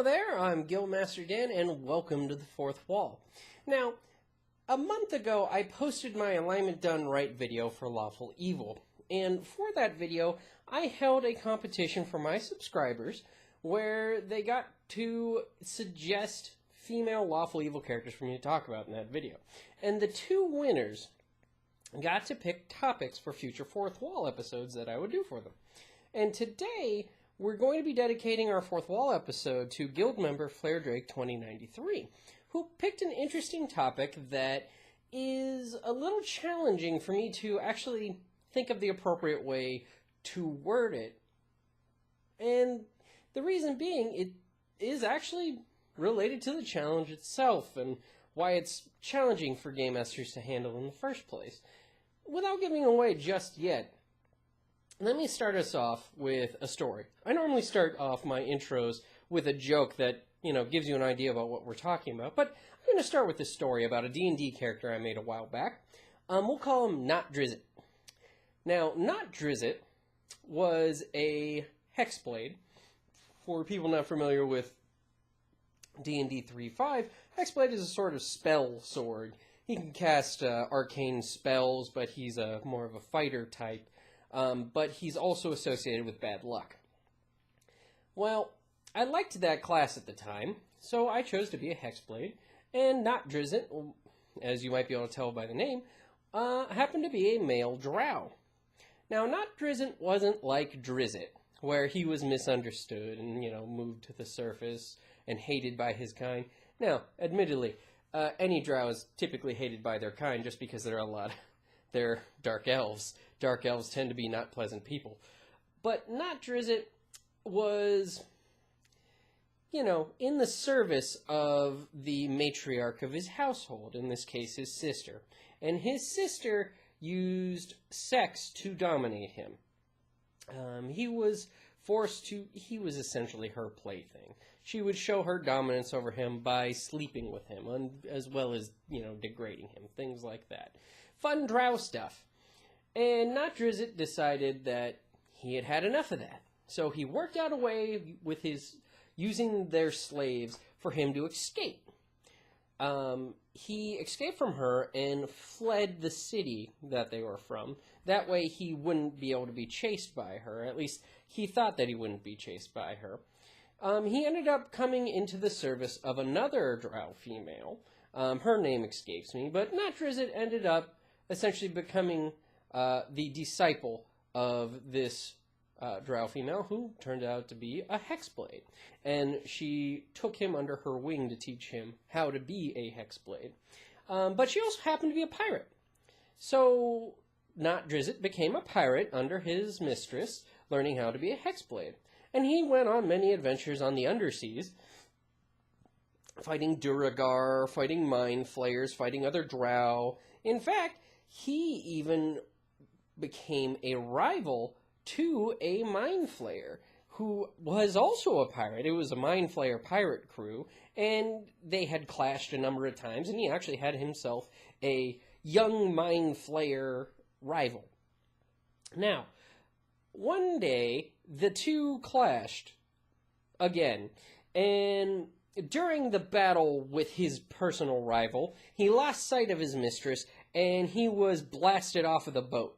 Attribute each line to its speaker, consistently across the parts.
Speaker 1: Hello there, I'm Guildmaster Dan, and welcome to the Fourth Wall. Now, a month ago, I posted my Alignment Done Right video for Lawful Evil, and for that video, I held a competition for my subscribers where they got to suggest female Lawful Evil characters for me to talk about in that video. And the two winners got to pick topics for future Fourth Wall episodes that I would do for them. And today, we're going to be dedicating our Fourth Wall episode to Guild Member FlareDrake2093, who picked an interesting topic that is a little challenging for me to actually think of the appropriate way to word it. And the reason being, it is actually related to the challenge itself and why it's challenging for game masters to handle in the first place. Without giving away just yet, let me start us off with a story. I normally start off my intros with a joke that, gives you an idea about what we're talking about, but I'm going to start with this story about a D&D character I made a while back. We'll call him Not Drizzit. Now, Not Drizzit was a Hexblade. For people not familiar with D&D 3.5, Hexblade is a sort of spell sword. He can cast arcane spells, but he's more of a fighter type. But he's also associated with bad luck. Well, I liked that class at the time, so I chose to be a Hexblade, and Not Drizzit, as you might be able to tell by the name, happened to be a male drow. Now, Not Drizzit wasn't like Drizzit, where he was misunderstood and, moved to the surface and hated by his kind. Now, admittedly, any drow is typically hated by their kind just because they're dark elves. Dark elves tend to be not pleasant people. But Not Drizzit was, in the service of the matriarch of his household, in this case his sister. And his sister used sex to dominate him. He was essentially her plaything. She would show her dominance over him by sleeping with him, as well as, degrading him, things like that. Fun drow stuff. And Not Drizzit decided that he had had enough of that. So he worked out a way with using their slaves for him to escape. He escaped from her and fled the city that they were from. That way he wouldn't be able to be chased by her. At least he thought that he wouldn't be chased by her. He ended up coming into the service of another drow female. Her name escapes me, but Not Drizzit ended up essentially becoming the disciple of this drow female, who turned out to be a Hexblade. And she took him under her wing to teach him how to be a Hexblade. But she also happened to be a pirate. So Not Drizzit became a pirate under his mistress, learning how to be a Hexblade. And he went on many adventures on the underseas, fighting Duragar, fighting Mind Flayers, fighting other drow. In fact, he even became a rival to a Mind Flayer, who was also a pirate. It was a Mind Flayer pirate crew, and they had clashed a number of times, and he actually had himself a young Mind Flayer rival. Now, one day, the two clashed again, and during the battle with his personal rival, he lost sight of his mistress, and he was blasted off of the boat.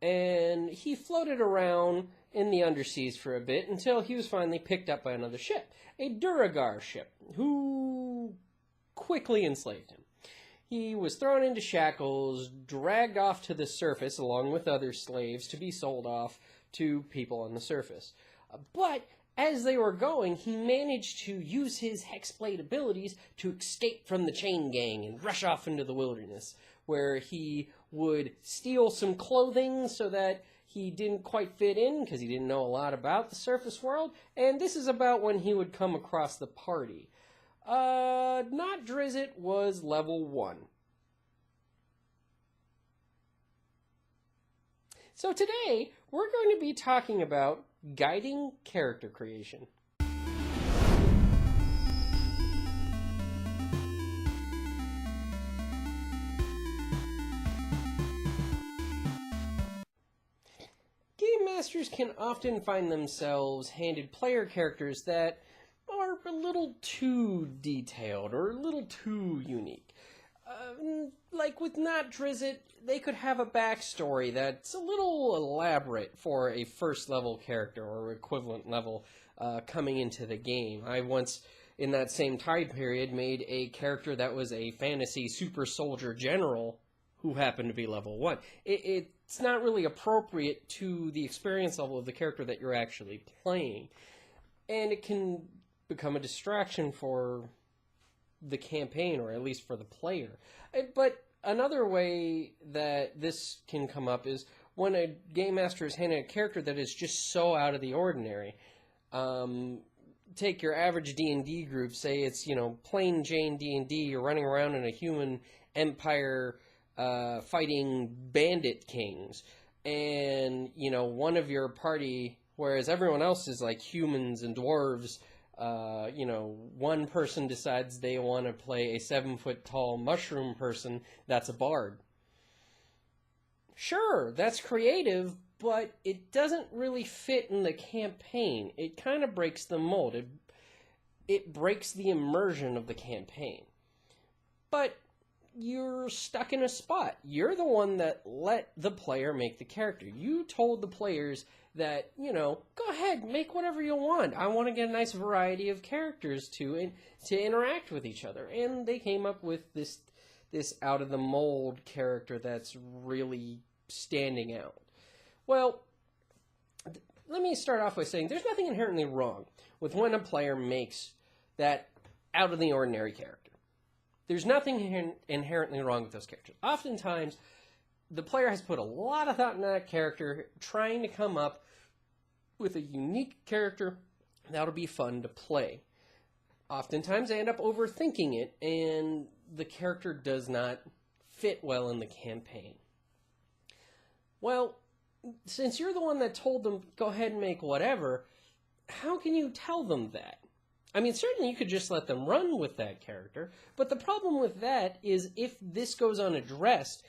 Speaker 1: And he floated around in the underseas for a bit until he was finally picked up by another ship, a Duragar ship, who quickly enslaved him. He was thrown into shackles, dragged off to the surface along with other slaves to be sold off to people on the surface. But as they were going, he managed to use his Hexblade abilities to escape from the chain gang and rush off into the wilderness, where he would steal some clothing so that he didn't quite fit in because he didn't know a lot about the surface world. And this is about when he would come across the party. Not Drizzit was level 1. So today, we're going to be talking about guiding character creation. Game masters can often find themselves handed player characters that are a little too detailed or a little too unique. Like with Not Drizzt, they could have a backstory that's a little elaborate for a first level character or equivalent level coming into the game. I once, in that same time period, made a character that was a fantasy super soldier general who happened to be level 1. It's not really appropriate to the experience level of the character that you're actually playing. And it can become a distraction for the campaign, or at least for the player. But another way that this can come up is when a game master is handing a character that is just so out of the ordinary. Take your average D&D group, say it's, plain Jane D&D, you're running around in a human empire fighting bandit kings, and, one of your party, whereas everyone else is like humans and dwarves, one person decides they want to play a 7-foot-tall mushroom person that's a bard. Sure, that's creative, but it doesn't really fit in the campaign. It kind of breaks the mold. It breaks the immersion of the campaign. But you're stuck in a spot. You're the one that let the player make the character. You told the players that, go ahead, make whatever you want. I want to get a nice variety of characters to interact with each other. And they came up with this out-of-the-mold character that's really standing out. Well, let me start off by saying there's nothing inherently wrong with when a player makes that out-of-the-ordinary character. There's nothing inherently wrong with those characters. Oftentimes, the player has put a lot of thought into that character, trying to come up with a unique character that'll be fun to play. Oftentimes, they end up overthinking it, and the character does not fit well in the campaign. Well, since you're the one that told them, go ahead and make whatever, how can you tell them that? I mean, certainly you could just let them run with that character, but the problem with that is if this goes unaddressed,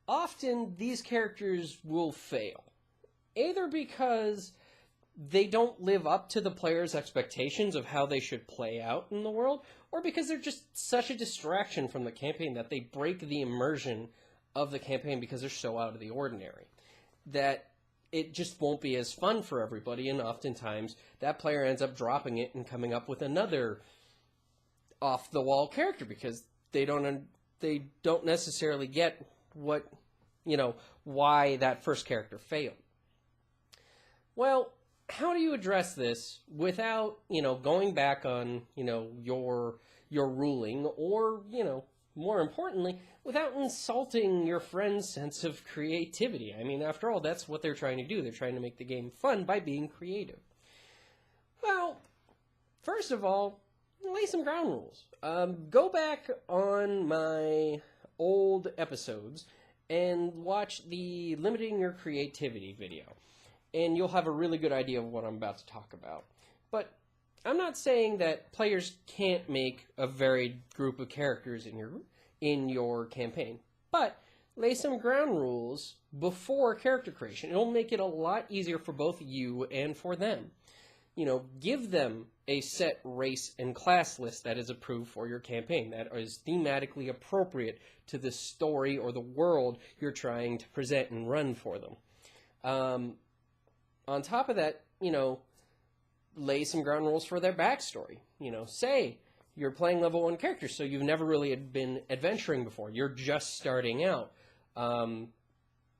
Speaker 1: often these characters will fail. Either because they don't live up to the player's expectations of how they should play out in the world, or because they're just such a distraction from the campaign that they break the immersion of the campaign because they're so out of the ordinary. That it just won't be as fun for everybody, and oftentimes that player ends up dropping it and coming up with another off-the-wall character because they don't necessarily get what, why that first character failed. Well, how do you address this without, going back on, your ruling, or, more importantly, without insulting your friend's sense of creativity? I mean, after all, that's what they're trying to do. They're trying to make the game fun by being creative. Well, first of all, lay some ground rules. Go back on my old episodes and watch the Limiting Your Creativity video, and you'll have a really good idea of what I'm about to talk about. But I'm not saying that players can't make a varied group of characters in your campaign, but lay some ground rules before character creation. It'll make it a lot easier for both you and for them. Give them a set race and class list that is approved for your campaign, that is thematically appropriate to the story or the world you're trying to present and run for them. On top of that, lay some ground rules for their backstory. Say you're playing level 1 characters, so you've never really been adventuring before. You're just starting out.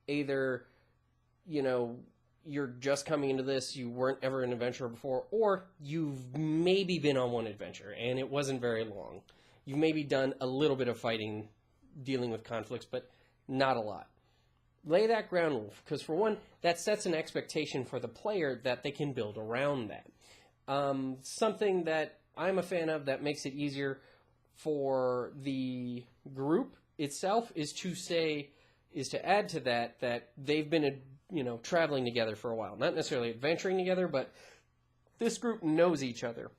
Speaker 1: Either, you're just coming into this, you weren't ever an adventurer before, or you've maybe been on one adventure, and it wasn't very long. You've maybe done a little bit of fighting, dealing with conflicts, but not a lot. Lay that ground rule, because for one, that sets an expectation for the player that they can build around that. Something that I'm a fan of that makes it easier for the group itself is to add to that they've been, traveling together for a while. Not necessarily adventuring together, but this group knows each other.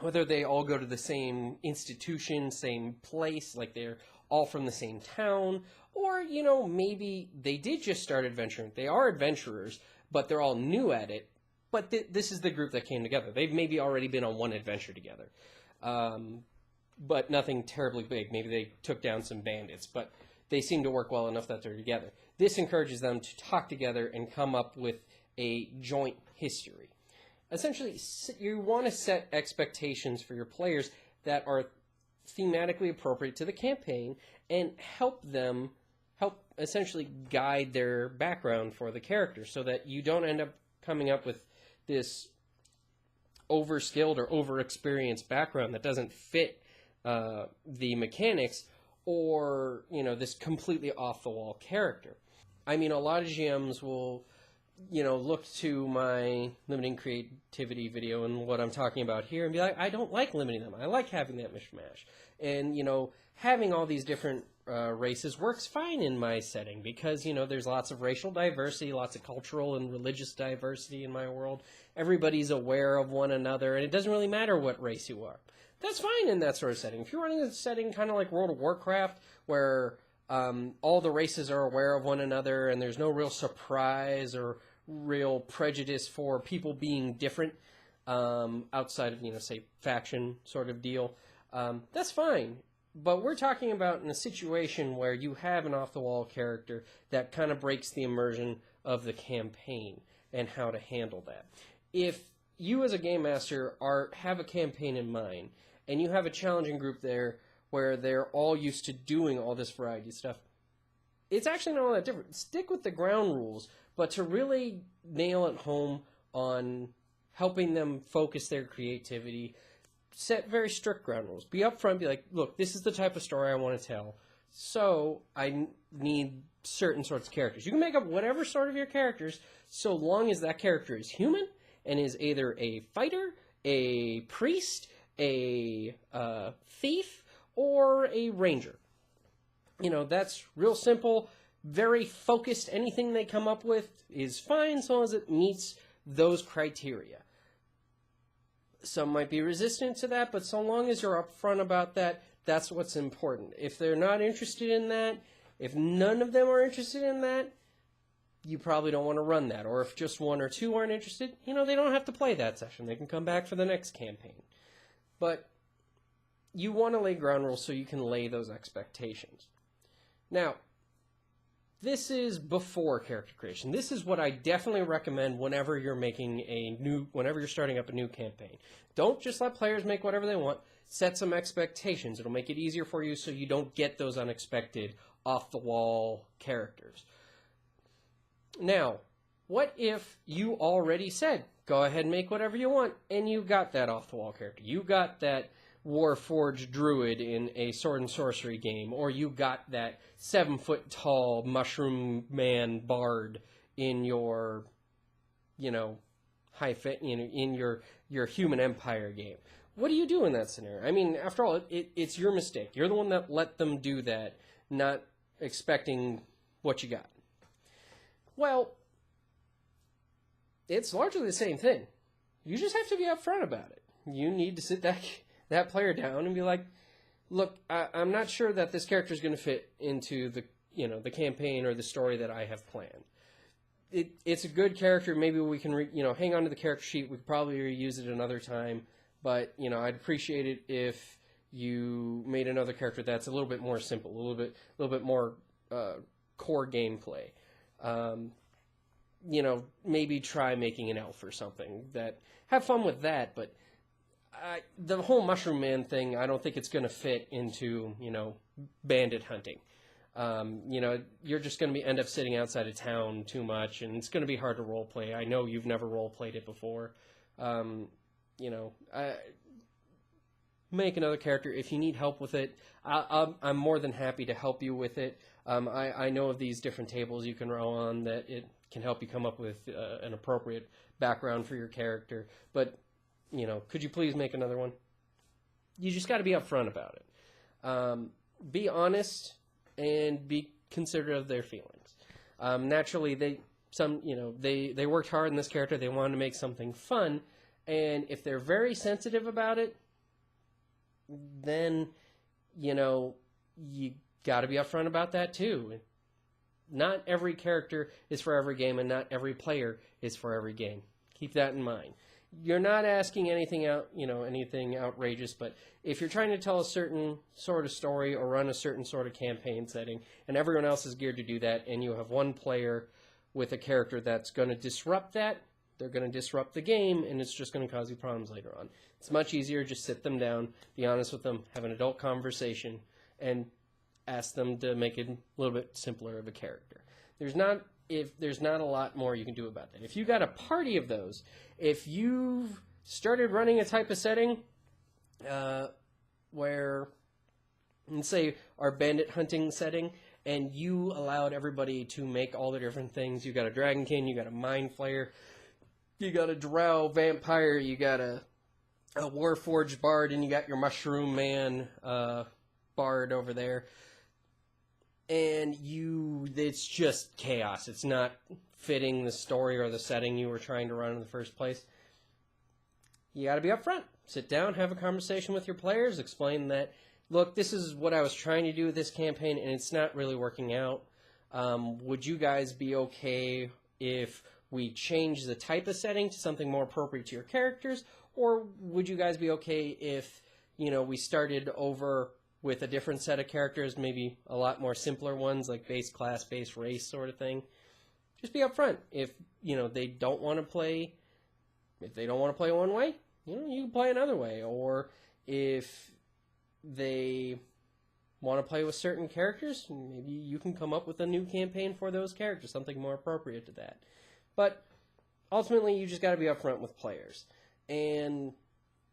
Speaker 1: Whether they all go to the same institution, same place, like they're all from the same town, or, maybe they did just start adventuring. They are adventurers, but they're all new at it, but this is the group that came together. They've maybe already been on one adventure together, but nothing terribly big. Maybe they took down some bandits, but they seem to work well enough that they're together. This encourages them to talk together and come up with a joint history. Essentially, you want to set expectations for your players that are thematically appropriate to the campaign and help essentially guide their background for the character so that you don't end up coming up with this overskilled or overexperienced background that doesn't fit the mechanics, or this completely off-the-wall character. I mean, a lot of GMs will look to my limiting creativity video and what I'm talking about here and be like, I don't like limiting them. I like having that mishmash. And, having all these different races works fine in my setting because, there's lots of racial diversity, lots of cultural and religious diversity in my world. Everybody's aware of one another, and it doesn't really matter what race you are. That's fine in that sort of setting. If you're running a setting kind of like World of Warcraft, where all the races are aware of one another and there's no real surprise or real prejudice for people being different outside of, say, faction sort of deal, that's fine. But we're talking about in a situation where you have an off-the-wall character that kind of breaks the immersion of the campaign and how to handle that. If you as a game master have a campaign in mind and you have a challenging group there where they're all used to doing all this variety of stuff, it's actually not all that different. Stick with the ground rules, but to really nail it home on helping them focus their creativity, set very strict ground rules. Be upfront, be like, look, this is the type of story I want to tell, so I need certain sorts of characters. You can make up whatever sort of your characters, so long as that character is human and is either a fighter, a priest, a thief, or a ranger. That's real simple, very focused. Anything they come up with is fine so long as it meets those criteria. Some might be resistant to that, but so long as you're upfront about that, that's what's important. If they're not interested in that, if none of them are interested in that, you probably don't want to run that. Or if just one or two aren't interested, they don't have to play that session. They can come back for the next campaign. But you want to lay ground rules so you can lay those expectations. Now, this is before character creation. This is what I definitely recommend whenever you're whenever you're starting up a new campaign. Don't just let players make whatever they want. Set some expectations. It'll make it easier for you so you don't get those unexpected, off-the-wall characters. Now, what if you already said, go ahead and make whatever you want, and you got that off-the-wall character? You got that Warforged druid in a sword and sorcery game, or you got that 7-foot-tall mushroom man bard in your, in your Human Empire game. What do you do in that scenario? I mean, after all, it's your mistake. You're the one that let them do that, not expecting what you got. Well, it's largely the same thing. You just have to be upfront about it. You need to sit that player down and be like, look, I'm not sure that this character is going to fit into the campaign or the story that I have planned. It's a good character. Maybe we can hang on to the character sheet. We could probably reuse it another time. But I'd appreciate it if you made another character that's a little bit more simple, a little bit more core gameplay. Maybe try making an elf or something. Have fun with that, but the whole Mushroom Man thing, I don't think it's going to fit into, bandit hunting. You're just going to end up sitting outside of town too much, and it's going to be hard to roleplay. I know you've never roleplayed it before. Make another character. If you need help with it, I'm more than happy to help you with it. I know of these different tables you can row on that it can help you come up with an appropriate background for your character. But, could you please make another one? You just got to be upfront about it. Be honest and be considerate of their feelings. Naturally, they worked hard in this character. They wanted to make something fun. And if they're very sensitive about it, then, you got to be upfront about that too. Not every character is for every game, and not every player is for every game. Keep that in mind. You're not asking anything anything outrageous, but if you're trying to tell a certain sort of story or run a certain sort of campaign setting, and everyone else is geared to do that, and you have one player with a character that's going to disrupt that, they're going to disrupt the game, and it's just going to cause you problems later on. It's much easier. Just sit them down, be honest with them, have an adult conversation, and ask them to make it a little bit simpler of a character. There's not a lot more you can do about that. If you got a party of those, if you've started running a type of setting where, let's say, our bandit hunting setting, and you allowed everybody to make all the different things. You got a dragonkin, you got a mind flayer, you got a drow vampire, you got a warforged bard, and you got your mushroom man bard over there. And it's just chaos. It's not fitting the story or the setting you were trying to run in the first place. You got to be upfront. Sit down, have a conversation with your players, explain that, look, this is what I was trying to do with this campaign, and it's not really working out. Would you guys be okay if we change the type of setting to something more appropriate to your characters? Or would you guys be okay if, we started over with a different set of characters, maybe a lot more simpler ones like base class, base race sort of thing? Just be upfront. If they don't want to play one way, you can play another way. Or if they want to play with certain characters, maybe you can come up with a new campaign for those characters, something more appropriate to that. But ultimately, you just got to be upfront with players. And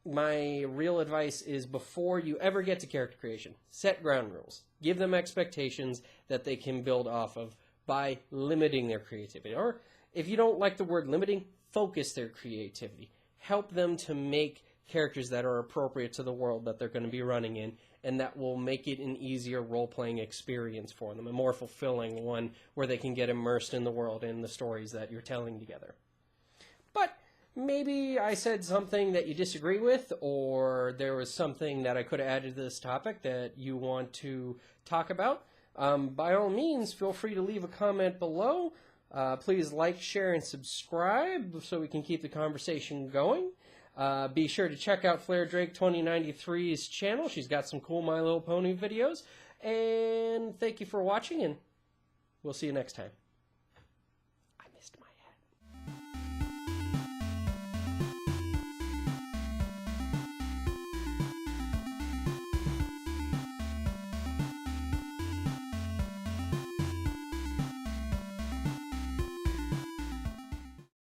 Speaker 1: my real advice is, before you ever get to character creation, set ground rules. Give them expectations that they can build off of by limiting their creativity. Or if you don't like the word limiting, focus their creativity. Help them to make characters that are appropriate to the world that they're going to be running in, and that will make it an easier role-playing experience for them, a more fulfilling one where they can get immersed in the world and the stories that you're telling together. But maybe I said something that you disagree with, or there was something that I could have added to this topic that you want to talk about. By all means, feel free to leave a comment below. Please like, share, and subscribe so we can keep the conversation going. Be sure to check out FlareDrake2093's channel. She's got some cool My Little Pony videos. And thank you for watching, and we'll see you next time.